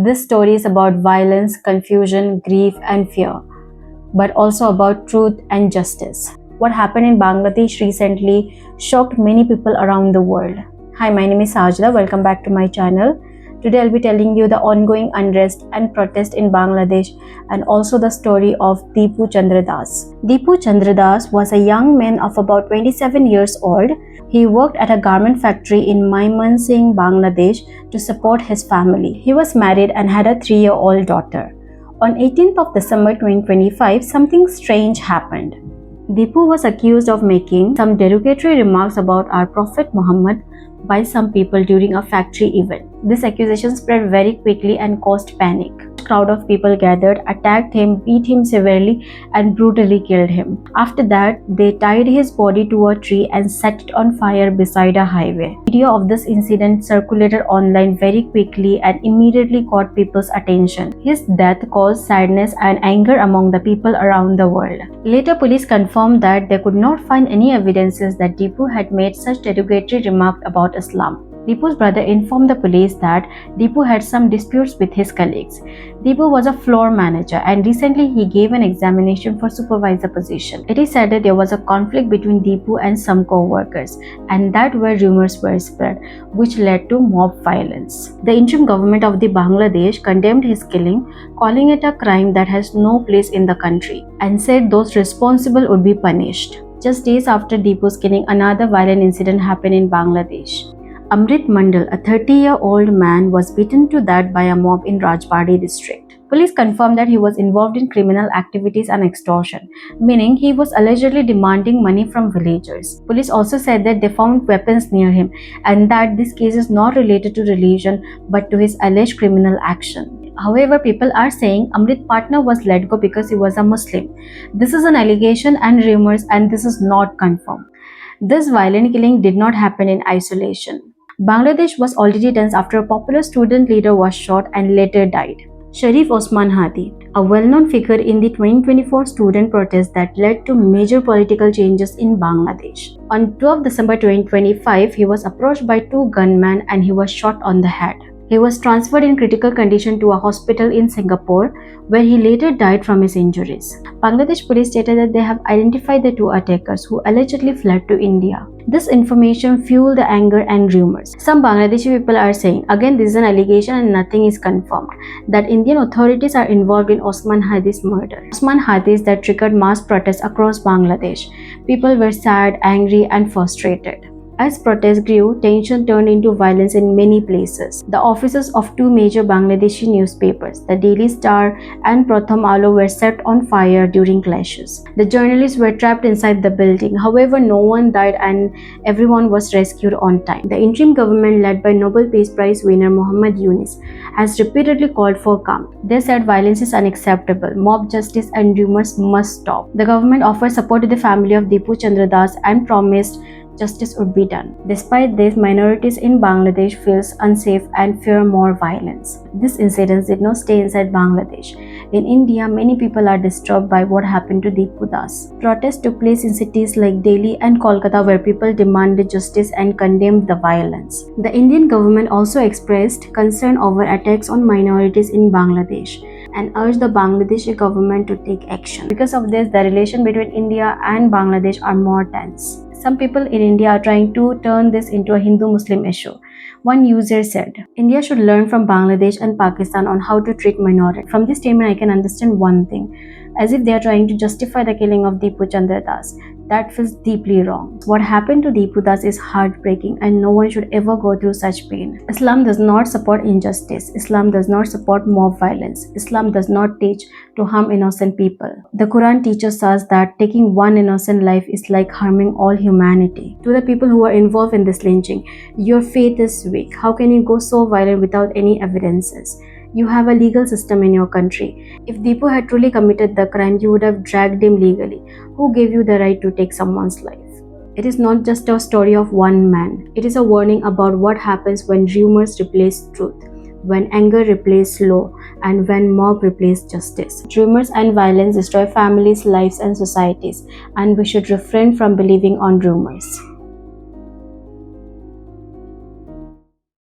This story is about violence, confusion, grief, and fear, but also about truth and justice. What happened in Bangladesh recently shocked many people around the world. Hi, my name is Sajda. Welcome back to my channel. Today I'll be telling you the ongoing unrest and protest in Bangladesh and also the story of Deepu Chandra Das. Deepu Chandra Das was a young man of about 27 years old. He worked at a garment factory in Mymensingh, Bangladesh to support his family. He was married and had a 3-year-old daughter. On 18th of December 2025, something strange happened. Deepu was accused of making some derogatory remarks about our Prophet Muhammad by some people during a factory event. This accusation spread very quickly and caused panic. A crowd of people gathered, attacked him, beat him severely, and brutally killed him. After that, they tied his body to a tree and set it on fire beside a highway. Video of this incident circulated online very quickly and immediately caught people's attention. His death caused sadness and anger among the people around the world. Later, police confirmed that they could not find any evidences that Deepu had made such derogatory remarks about Islam. Deepu's brother informed the police that Deepu had some disputes with his colleagues. Deepu was a floor manager and recently he gave an examination for supervisor position. It is said that there was a conflict between Deepu and some co-workers, and that where rumors were spread, which led to mob violence. The interim government of the Bangladesh condemned his killing, calling it a crime that has no place in the country, and said those responsible would be punished. Just days after Deepu's killing, another violent incident happened in Bangladesh. Amrit Mandal, a 30-year-old man, was beaten to death by a mob in Rajbari district. Police confirmed that he was involved in criminal activities and extortion, meaning he was allegedly demanding money from villagers. Police also said that they found weapons near him and that this case is not related to religion but to his alleged criminal action. However, people are saying Amrit's partner was let go because he was a Muslim. This is an allegation and rumors, and this is not confirmed. This violent killing did not happen in isolation. Bangladesh was already tense after a popular student leader was shot and later died. Sharif Osman Hadi, a well-known figure in the 2024 student protest that led to major political changes in Bangladesh. On 12 December 2025, he was approached by two gunmen and he was shot on the head. He was transferred in critical condition to a hospital in Singapore, where he later died from his injuries. Bangladesh police stated that they have identified the two attackers who allegedly fled to India. This information fueled the anger and rumors. Some Bangladeshi people are saying, again this is an allegation and nothing is confirmed, that Indian authorities are involved in Osman Hadi's murder. Osman Hadi's that triggered mass protests across Bangladesh. People were sad, angry and frustrated. As protests grew, tension turned into violence in many places. The offices of two major Bangladeshi newspapers, the Daily Star and Pratham Alo, were set on fire during clashes. The journalists were trapped inside the building. However, no one died and everyone was rescued on time. The interim government, led by Nobel Peace Prize winner Muhammad Yunus, has repeatedly called for calm. They said violence is unacceptable, mob justice and rumors must stop. The government offered support to the family of Deepu Chandra Das and promised justice would be done. Despite this, minorities in Bangladesh feel unsafe and fear more violence. These incidents did not stay inside Bangladesh. In India, many people are disturbed by what happened to Deepu Das. Protests took place in cities like Delhi and Kolkata, where people demanded justice and condemned the violence. The Indian government also expressed concern over attacks on minorities in Bangladesh and urged the Bangladeshi government to take action. Because of this, the relation between India and Bangladesh are more tense. Some people in India are trying to turn this into a Hindu-Muslim issue. One user said, India should learn from Bangladesh and Pakistan on how to treat minorities. From this statement, I can understand one thing, as if they are trying to justify the killing of Deepu Chandra Das. That feels deeply wrong. What happened to Deepu Das is heartbreaking and no one should ever go through such pain. Islam does not support injustice. Islam does not support mob violence. Islam does not teach to harm innocent people. The Quran teaches us that taking one innocent life is like harming all humanity. To the people who are involved in this lynching, your faith is weak. How can you go so violent without any evidences? You have a legal system in your country. If Deepu had truly committed the crime, you would have dragged him legally. Who gave you the right to take someone's life? It is not just a story of one man. It is a warning about what happens when rumors replace truth, when anger replaces law, and when mob replace justice. Rumors and violence destroy families, lives, and societies, and we should refrain from believing on rumors.